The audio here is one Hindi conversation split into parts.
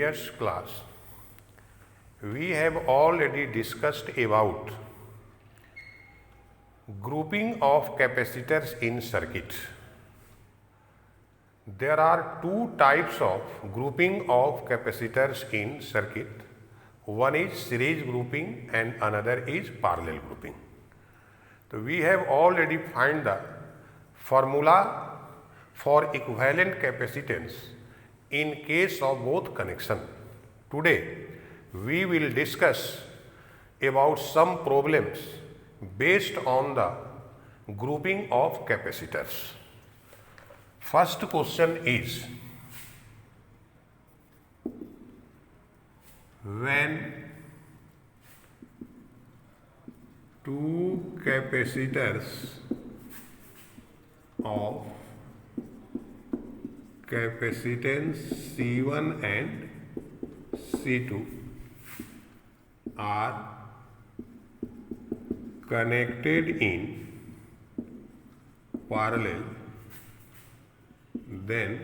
previous class, we have already discussed about grouping of capacitors in circuit. There are two types of grouping of capacitors in circuit. One is series grouping and another is parallel grouping. So we have already find the formula for equivalent capacitance in case of both connection. Today we will discuss about some problems based on the grouping of capacitors. First question is, when two capacitors of capacitance C1 and C2 are connected in parallel, then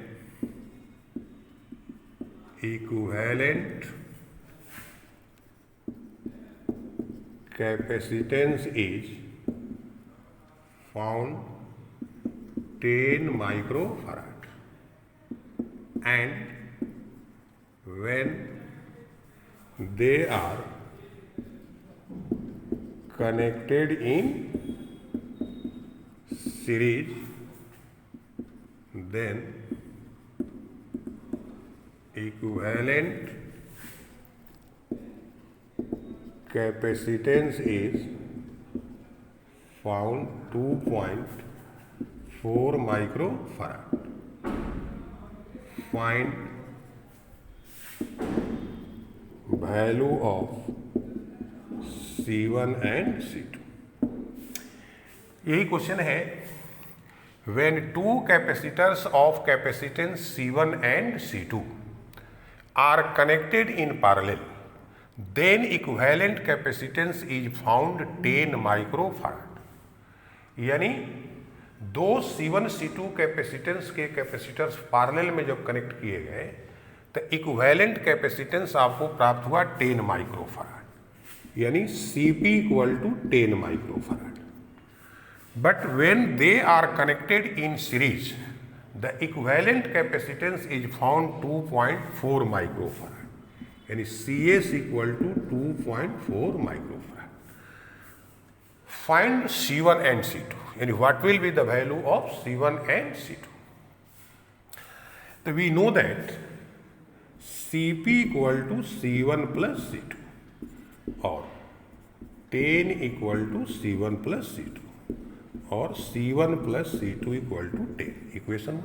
equivalent capacitance is found 10 microfarad, and when they are connected in series, then equivalent capacitance is found 2.4 microfarad. Find value of C1 and C2. यही क्वेश्चन है, when two capacitors of capacitance C1 and C2 are connected in parallel, then equivalent capacitance is found 10 microfarad. यानी दो C1 C2 कैपेसिटेंस के कैपेसिटर्स पैरेलल में जब कनेक्ट किए गए तो इक्विवेलेंट कैपेसिटेंस आपको प्राप्त हुआ 10 माइक्रोफराड, यानी Cp equal to 10 microfarad. But when they are connected in series, the equivalent capacitance is found 2.4 microfarad, यानी Cs equal to 2.4 microfarad. Find C1 and C2, यानी what will be the value of C1 and C2. तो we know that Cp equal to C1 plus C2 और 10 equal to C1 plus C2 और C1 plus C2 equal to 10. Equation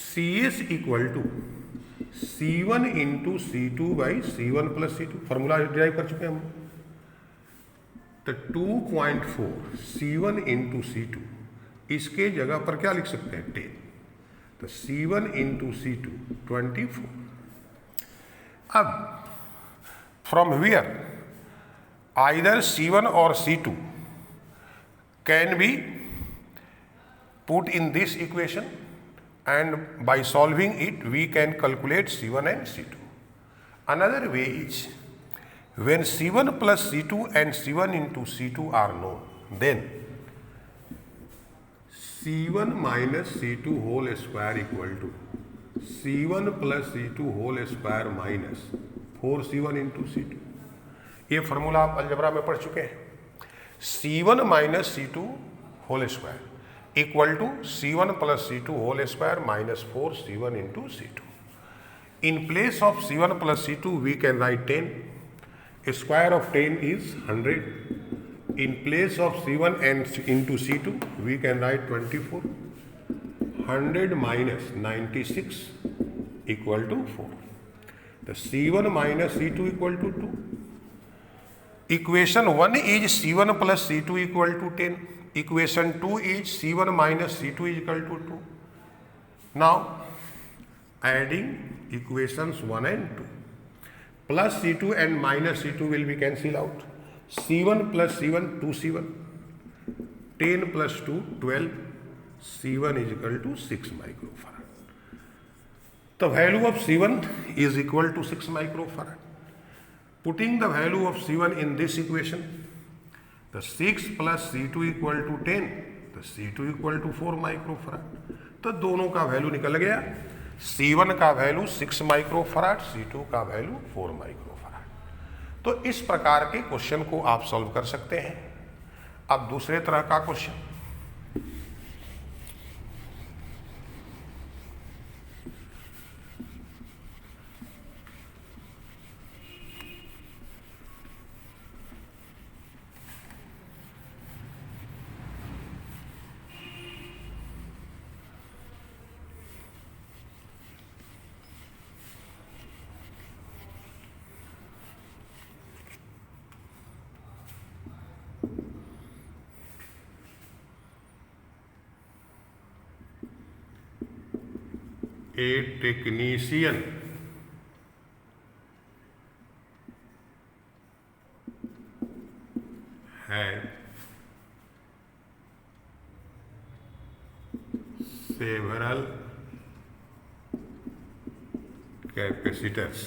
Cs equal to C1 into C2 by C1 plus C2. Formula derive कर चुके हैं हम. तो 2.4 C1 इंटू C2, इसके जगह पर क्या लिख सकते हैं 10. तो C1 इंटू C2 24. अब फ्रॉम हियर आइदर C1 और C2 can be put in this equation, and by solving it we can calculate C1 and C2. Another way is, when C1 plus C2 and C1 into C2 are known, then C1 minus C2 whole square equal to C1 plus C2 whole square minus 4C1 into C2. ये फॉर्मूला आप अलजबरा में पढ़ चुके हैं. C1 minus C2 whole square equal to C1 plus C2 whole square minus 4C1 into C2. In place of C1 plus C2 we can write 10. Square of 10 is 100. In place of C1 and into C2 we can write 24. 100 minus 96 equal to 4. तो C1 minus C2 equal to 2. Equation 1 is C1 plus C2 equal to 10. Equation 2 is C1 minus C2 is equal to 2. Now adding equations 1 and 2. Plus C2 and minus C2 will be cancelled out. C1 plus C1 2C1. 10 plus 2 12. C1 is equal to 6 microfarad. The value of C1 is equal to 6 microfarad. Putting the value of C1 in this equation, the 6 plus C2 equal to 10, the C2 equal to 4 microfarad. तो दोनों का वैल्यू निकल गया। C1 का वैल्यू 6 माइक्रोफराड, C2 का वैल्यू 4 माइक्रोफराड। तो इस प्रकार के क्वेश्चन को आप सॉल्व कर सकते हैं। अब दूसरे तरह का question, a technician had several capacitors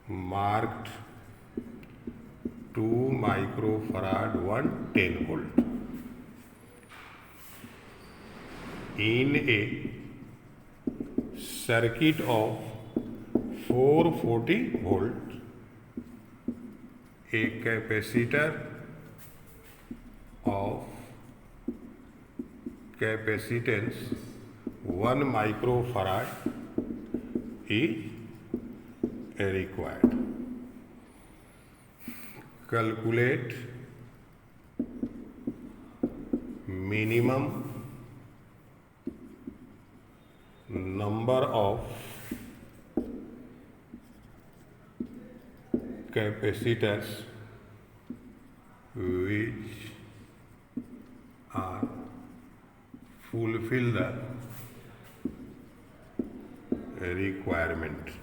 marked 2 microfarad, 1 10 volt in a circuit of 440 volt. A capacitor of capacitance 1 microfarad is required. Calculate minimum number of capacitors which are fulfill the requirement.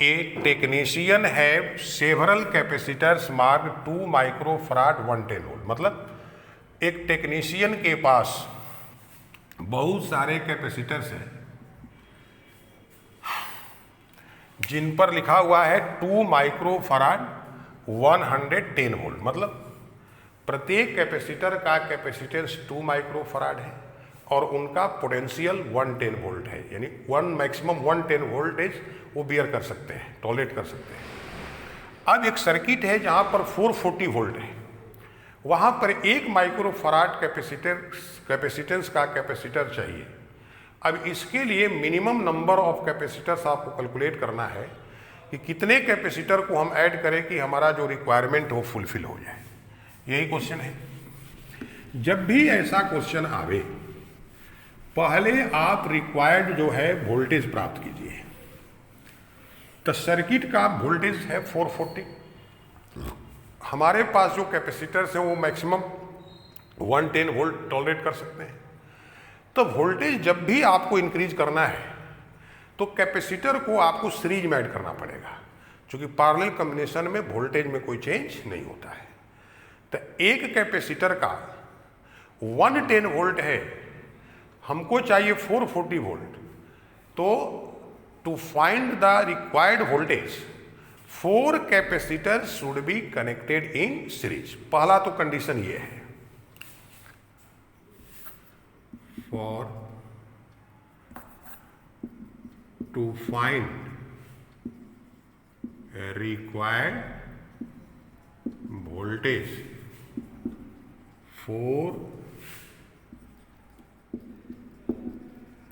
A technician have several capacitors marked 2 microfarad 110 volt। मतलब एक टेक्नीशियन के पास बहुत सारे कैपेसिटर्स हैं जिन पर लिखा हुआ है 2 माइक्रोफराड 110 वोल्ट। मतलब प्रत्येक कैपेसिटर का कैपेसिटेंस 2 माइक्रोफराड है और उनका पोटेंशियल 110 वोल्ट है, यानी मैक्सिमम 110 वोल्टेज वो बियर कर सकते हैं, टॉलरेट कर सकते हैं। अब एक सर्किट है जहां पर 440 वोल्ट है, वहां पर 1 माइक्रोफराड कैपेसिटेंस का कैपेसिटर चाहिए। अब इसके लिए मिनिमम नंबर ऑफ कैपेसिटर्स आपको कैलकुलेट करना है कि कितने कैपेसिटर को हम ऐड करें कि हमारा जो रिक्वायरमेंट हो फुलफिल हो जाए। यही क्वेश्चन है। जब भी ऐसा क्वेश्चन आवे, पहले आप रिक्वायर्ड जो है वोल्टेज प्राप्त कीजिए। तो सर्किट का वोल्टेज है 440, हमारे पास जो कैपेसिटर्स हैं वो मैक्सिमम 110 वोल्ट टॉलरेट कर सकते हैं। तो वोल्टेज जब भी आपको इंक्रीज करना है तो कैपेसिटर को आपको सीरीज में ऐड करना पड़ेगा, क्योंकि पैरेलल कॉम्बिनेशन में वोल्टेज में कोई चेंज नहीं होता है। तो एक कैपेसिटर का 110 वोल्ट है, हमको चाहिए 440 वोल्ट। तो to find the required voltage 4 capacitor should be connected in series. पहला तो कंडीशन ये है, for to find required voltage 4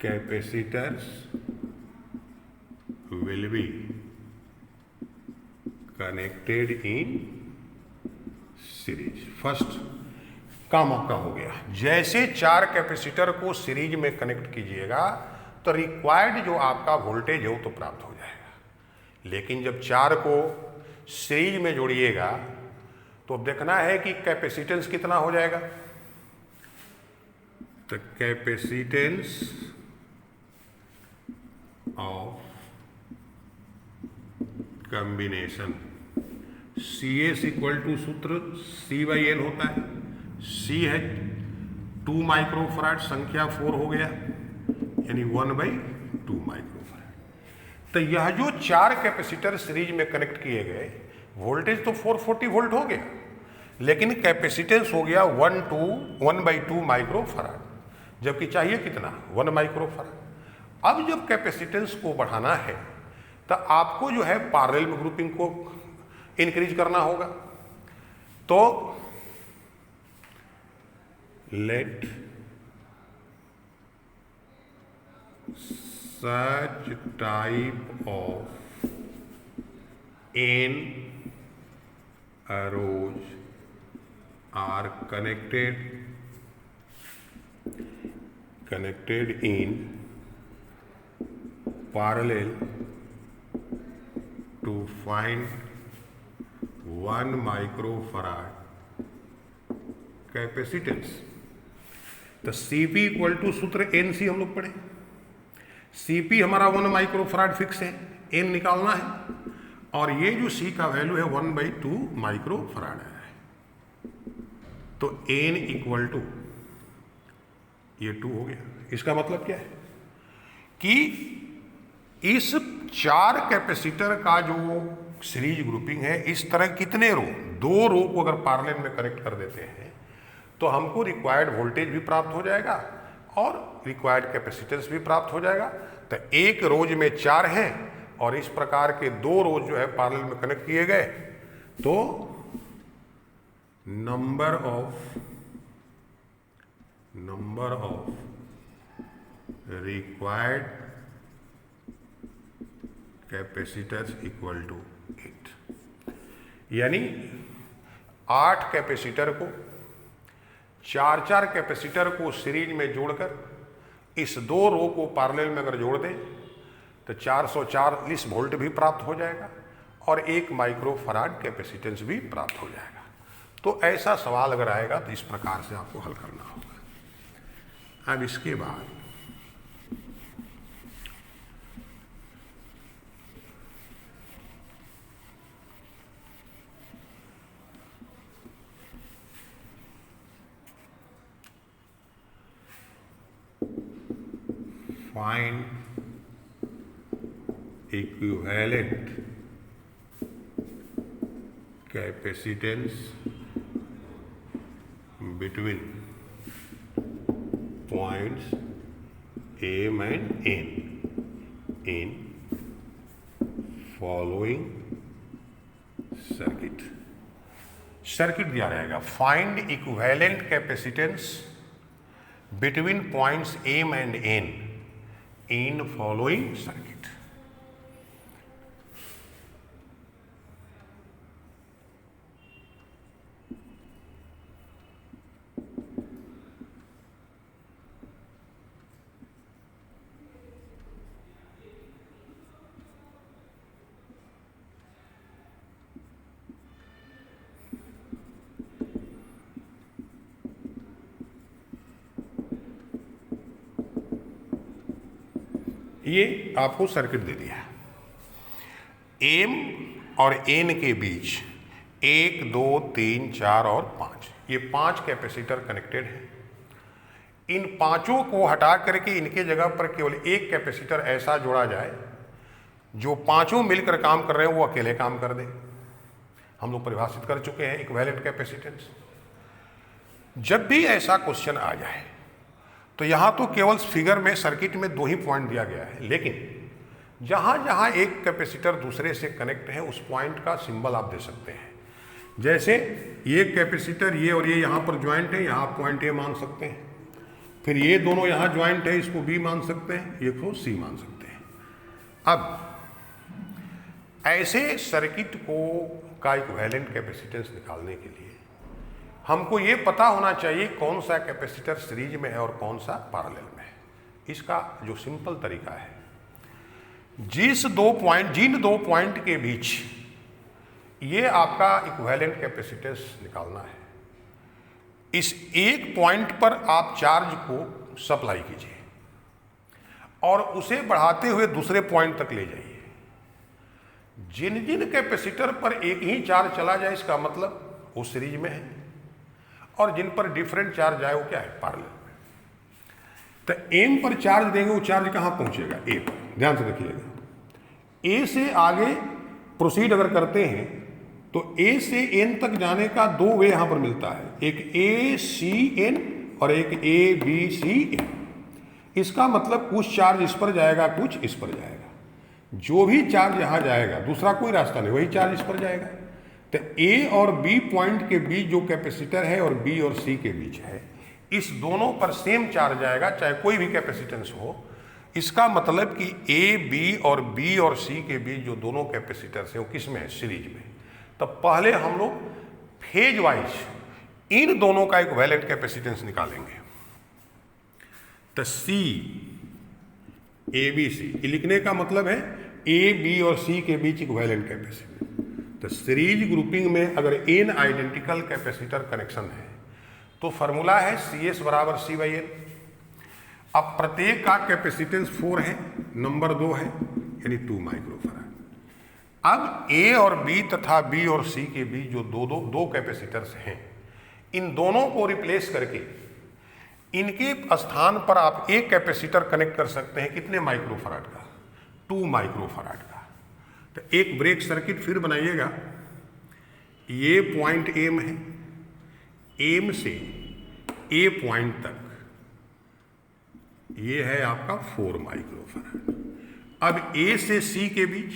capacitors will be connected in series. First काम आपका हो गया। जैसे 4 कैपेसिटर को सीरीज में कनेक्ट कीजिएगा तो रिक्वायर्ड जो आपका वोल्टेज है वो तो प्राप्त हो जाएगा। लेकिन जब 4 को सीरीज में जोड़िएगा तो अब देखना है कि कैपेसिटेंस कितना हो जाएगा। तो capacitance of combination C S equal to सूत्र C/L होता है। सी है 2 माइक्रोफराड, संख्या 4 हो गया, यानी 1/2 माइक्रोफराड। तो यह जो 4 कैपेसिटर सीरीज में कनेक्ट किए गए, वोल्टेज तो 440 वोल्ट हो गया, लेकिन कैपेसिटेंस हो गया 1/2 माइक्रोफराड, जबकि चाहिए कितना 1 माइक्रोफराड। अब जब कैपेसिटेंस को बढ़ाना है तो आपको जो है पैरेलल में ग्रुपिंग को इंक्रीज करना होगा। तो late such type of n arrows are connected in parallel to find 1 microfarad capacitance. तो Cp इक्वल टू सूत्र NC हम लोग पढ़े, Cp हमारा 1 माइक्रोफराड फिक्स है, N निकालना है, और ये जो C का वैल्यू है 1/2 माइक्रोफराड है। तो N इक्वल टू ये 2 हो गया। इसका मतलब क्या है कि इस 4 कैपेसिटर का जो सीरीज ग्रुपिंग है, इस तरह कितने रो, 2 रो को अगर पैरेलल में कनेक्ट कर देते हैं तो हमको रिक्वायर्ड वोल्टेज भी प्राप्त हो जाएगा और रिक्वायर्ड कैपेसिटेंस भी प्राप्त हो जाएगा। तो एक रोज में 4 हैं और इस प्रकार के 2 रोज जो है पैरेलल में कनेक्ट किए गए, तो number of required capacitors equal to 8, यानी 8 कैपेसिटर को 4 कैपेसिटर को सीरीज में जोड़कर इस 2 रो को पैरेलल में अगर जोड़ दें तो 440 वोल्ट भी प्राप्त हो जाएगा और 1 माइक्रोफराड कैपेसिटेंस भी प्राप्त हो जाएगा। तो ऐसा सवाल अगर आएगा तो इस प्रकार से आपको हल करना होगा। अब इसके बाद find equivalent capacitance between points M and N in following circuit। Circuit दिया रहेगा, find equivalent capacitance between points M and N in following circuit। ये आपको सर्किट दे दिया है। M और N के बीच 1, 2, 3, 4 और 5, ये 5 कैपेसिटर कनेक्टेड हैं। इन पांचों को हटा करके इनके जगह पर केवल एक कैपेसिटर ऐसा जोड़ा जाए जो पांचों मिलकर काम कर रहे हैं वो अकेले काम कर दे। हम लोग परिभाषित कर चुके हैं इक्विवेलेंट कैपेसिटेंस। जब भी ऐसा क्वेश्चन आ जाए तो यहाँ तो केवल फिगर में सर्किट में 2 ही पॉइंट दिया गया है, लेकिन जहाँ जहाँ एक कैपेसिटर दूसरे से कनेक्ट है उस पॉइंट का सिंबल आप दे सकते हैं। जैसे ये कैपेसिटर ये और ये यहाँ पर ज्वाइंट है, यहाँ पॉइंट ए मान सकते हैं, फिर ये दोनों यहाँ ज्वाइंट है, इसको बी मान सकते हैं, ये को सी मान सकते हैं। अब ऐसे सर्किट को का इक्विवेलेंट कैपेसिटेंस निकालने के लिए हमको ये पता होना चाहिए कौन सा कैपेसिटर सीरीज में है और कौन सा पैरेलल में है। इसका जो सिंपल तरीका है, जिन दो पॉइंट के बीच ये आपका इक्विवेलेंट कैपेसिटेंस निकालना है, इस एक पॉइंट पर आप चार्ज को सप्लाई कीजिए और उसे बढ़ाते हुए दूसरे पॉइंट तक ले जाइए। जिन जिन कैपेसिटर पर एक ही चार्ज चला जाए इसका मतलब वो सीरीज में है, और जिन पर डिफरेंट चार्ज आए वो क्या है, पैरेलल में। तो एम पर चार्ज देंगे, वो चार्ज कहाँ पहुंचेगा, ए पर। ध्यान से देखिएगा, ए से आगे प्रोसीड अगर करते हैं तो ए से एन तक जाने का दो वे यहां पर मिलता है, एक ए सी एन और एक ए बी सी एन। इसका मतलब कुछ चार्ज इस पर जाएगा, कुछ इस पर जाएगा। जो भी चार्ज यहां जाएगा, दूसरा कोई रास्ता नहीं, वही चार्ज इस पर जाएगा। तो ए और बी पॉइंट के बीच जो कैपेसिटर है और बी और सी के बीच है, इस दोनों पर सेम चार्ज आएगा, चाहे कोई भी कैपेसिटेंस हो। इसका मतलब कि ए बी और बी और सी के बीच जो दोनों कैपेसिटर्स हैं वो किस में है, सीरीज में। तो पहले हम लोग फेज वाइज इन दोनों का इक्विवेलेंट कैपेसिटेंस निकालेंगे। तो सी ए बी सी, लिखने का मतलब है ए बी और सी के बीच इक्विवेलेंट कैपेसिटेंस। तो सीरीज ग्रुपिंग में अगर एन आइडेंटिकल कैपेसिटर कनेक्शन है तो फॉर्मूला है सी एस बराबर सी बाई एन। अब प्रत्येक का कैपेसिटेंस 4 है, नंबर 2 है, यानी 2 माइक्रोफैराड। अब ए और बी तथा बी और सी के बीच जो दो कैपेसिटर्स हैं, इन दोनों को रिप्लेस करके इनके स्थान पर आप एक कैपेसिटर कनेक्ट कर सकते हैं, कितने माइक्रोफैराड का, 2 माइक्रोफैराड का। तो एक ब्रेक सर्किट फिर बनाइएगा। ये पॉइंट एम है, एम से ए पॉइंट तक ये है आपका 4 माइक्रोफैराड। अब ए से सी के बीच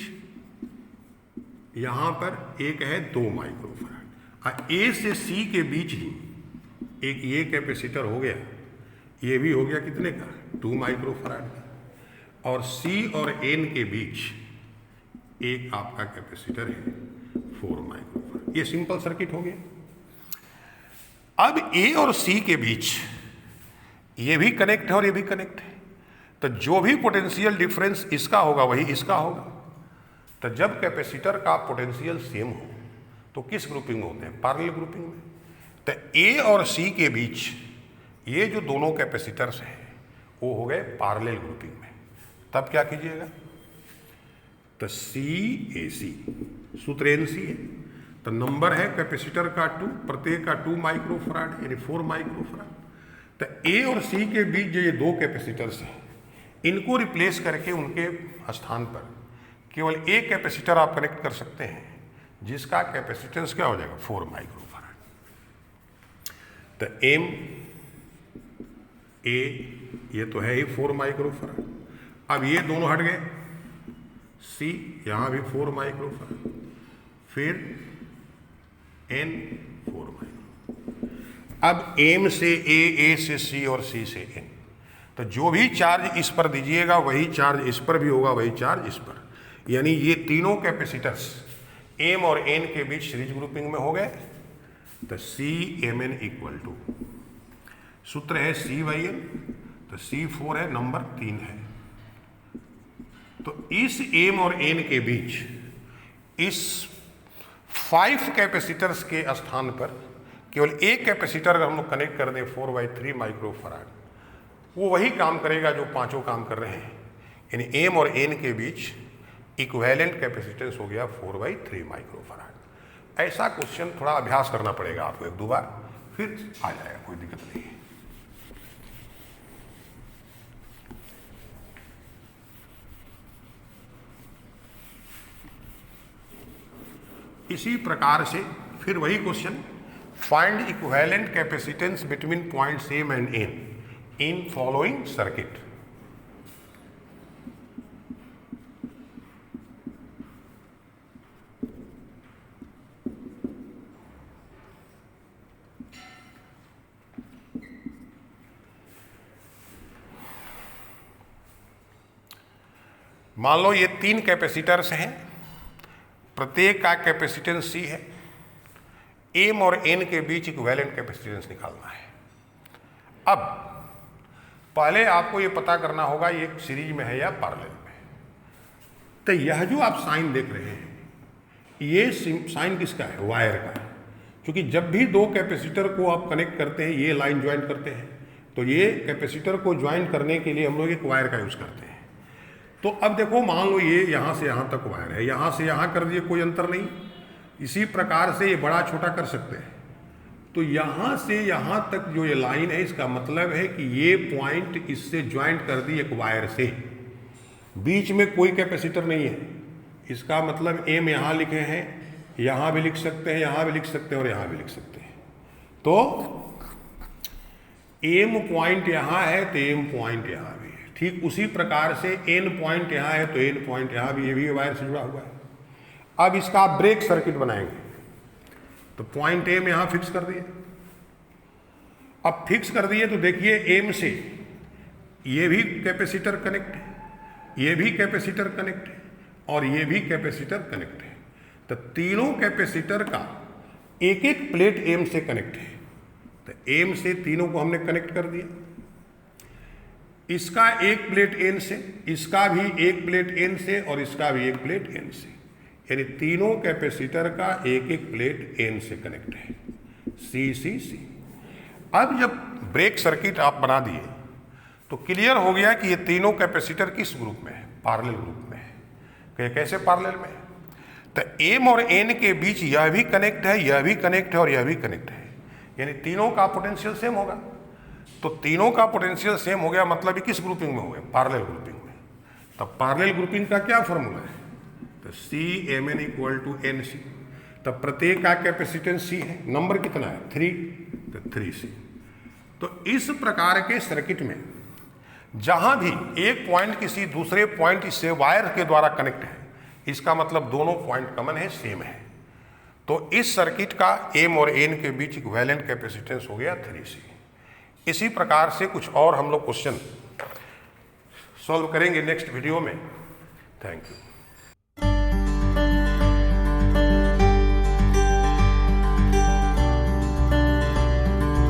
यहां पर एक है 2 माइक्रोफैराड। और ए से सी के बीच ही एक ये कैपेसिटर हो गया, ये भी हो गया कितने का, 2 माइक्रोफैराड का। और सी और एन के बीच एक आपका कैपेसिटर है 4 माइक्रोफैराड। ये सिंपल सर्किट हो गया। अब ए और सी के बीच ये भी कनेक्ट है और ये भी कनेक्ट है, तो जो भी पोटेंशियल डिफरेंस इसका होगा वही इसका होगा। तो जब कैपेसिटर का पोटेंशियल सेम हो तो किस ग्रुपिंग में होते हैं, पैरेलल ग्रुपिंग में। तो ए और सी के बीच ये जो दोनों कैपेसिटर्स हैं वो हो गए पैरेलल ग्रुपिंग में। तब क्या कीजिएगा, तो सी ए सी, सूत्र एन सी है, तो नंबर है कैपेसिटर का 2, प्रत्येक का 2 माइक्रोफैराड यानी 4 माइक्रोफैराड। तो ए और सी के बीच जो ये दो कैपेसिटर्स हैं, इनको रिप्लेस करके उनके स्थान पर केवल एक कैपेसिटर आप कनेक्ट कर सकते हैं, जिसका कैपेसिटेंस क्या हो जाएगा, 4 माइक्रोफैराड। तो एम ए ये तो है ही 4 माइक्रोफैराड। अब ये दोनों हट गए, सी यहाँ भी 4 माइक्रोफैराड, फिर एन 4 माइक्रोफैराड। अब एम से ए से सी और सी से एन, तो जो भी चार्ज इस पर दीजिएगा वही चार्ज इस पर भी होगा, वही चार्ज इस पर। यानी ये तीनों कैपेसिटर्स एम और एन के बीच सीरीज ग्रुपिंग में हो गए। तो C M N equal to, सूत्र है सी बाई एन, तो सी 4 है, नंबर 3 है। तो इस एम और एन के बीच इस 5 कैपेसिटर्स के स्थान पर केवल एक कैपेसिटर अगर हम लोग कनेक्ट कर दें 4/3 माइक्रोफैराड, वो वही काम करेगा जो पांचों काम कर रहे हैं। यानी एम और एन के बीच इक्विवेलेंट कैपेसिटेंस हो गया 4/3 माइक्रोफैराड। ऐसा क्वेश्चन थोड़ा अभ्यास करना पड़ेगा आपको 1-2 बार, फिर आ जाएगा, कोई दिक्कत नहीं है। इसी प्रकार से फिर वही question, find equivalent capacitance between points M and N in following circuit. मान लो ये 3 कैपेसिटर्स हैं, प्रत्येक का कैपेसिटेंस सी है, एम और एन के बीच इक्विवेलेंट कैपेसिटेंस निकालना है। अब पहले आपको ये पता करना होगा ये सीरीज में है या पैरेलल में। तो यह जो आप साइन देख रहे हैं, ये साइन किसका है, वायर का। क्योंकि जब भी दो कैपेसिटर को आप कनेक्ट करते हैं, ये लाइन ज्वाइन करते हैं, तो ये कैपेसिटर को ज्वाइन करने के लिए हम लोग एक वायर का यूज करते हैं। तो अब देखो, मान लो ये यहाँ से यहाँ तक वायर है, यहाँ से यहाँ कर दिए, कोई अंतर नहीं। इसी प्रकार से ये बड़ा छोटा कर सकते हैं। तो यहाँ से यहाँ तक जो ये लाइन है, इसका मतलब है कि ये पॉइंट इससे ज्वाइंट कर दी एक वायर से, बीच में कोई कैपेसिटर नहीं है। इसका मतलब एम यहाँ लिखे हैं, यहाँ भी लिख सकते हैं, यहाँ भी लिख सकते हैं और यहाँ भी लिख सकते हैं। तो एम पॉइंट यहाँ है तो एम पॉइंट यहाँ भी है। ठीक उसी प्रकार से एन पॉइंट यहाँ है तो एन पॉइंट यहाँ भी, ये भी वायर से जुड़ा हुआ है। अब इसका आप ब्रेक सर्किट बनाएंगे तो पॉइंट एम यहाँ फिक्स कर दिए। अब फिक्स कर दिए तो देखिए एम से ये भी कैपेसिटर कनेक्ट है, ये भी कैपेसिटर कनेक्ट है और ये भी कैपेसिटर कनेक्ट है। तो तीनों कैपेसिटर का एक एक प्लेट एम से कनेक्ट है। तो एम से तीनों को हमने कनेक्ट कर दिया। इसका एक प्लेट एन से, इसका भी एक प्लेट एन से और इसका भी एक प्लेट एन से, यानी तीनों कैपेसिटर का एक एक प्लेट एन से कनेक्ट है, सी सी सी। अब जब ब्रेक सर्किट आप बना दिए तो क्लियर हो गया कि ये तीनों कैपेसिटर किस ग्रुप में है, पैरेलल ग्रुप में है। कैसे पैरेलल में है? तो एम और एन के बीच यह भी कनेक्ट है, यह भी कनेक्ट है और यह भी कनेक्ट है, यानी तीनों का पोटेंशियल सेम होगा। तो तीनों का पोटेंशियल सेम हो गया, मतलब ये किस ग्रुपिंग में हो गया, पैरेलल ग्रुपिंग में। तब पैरेलल ग्रुपिंग का क्या फॉर्मूला है? तो C M N equal to N C. तब प्रत्येक का कैपेसिटेंस सी है, नंबर कितना है 3, तो 3C। तो इस प्रकार के सर्किट में जहां भी एक पॉइंट किसी दूसरे पॉइंट से वायर के द्वारा कनेक्ट है, इसका मतलब दोनों पॉइंट कॉमन है, सेम है। तो इस सर्किट का एम और एन के बीच इक्विवेलेंट कैपेसिटेंस हो गया 3C। इसी प्रकार से कुछ और हम लोग क्वेश्चन सॉल्व करेंगे नेक्स्ट वीडियो में। Thank you.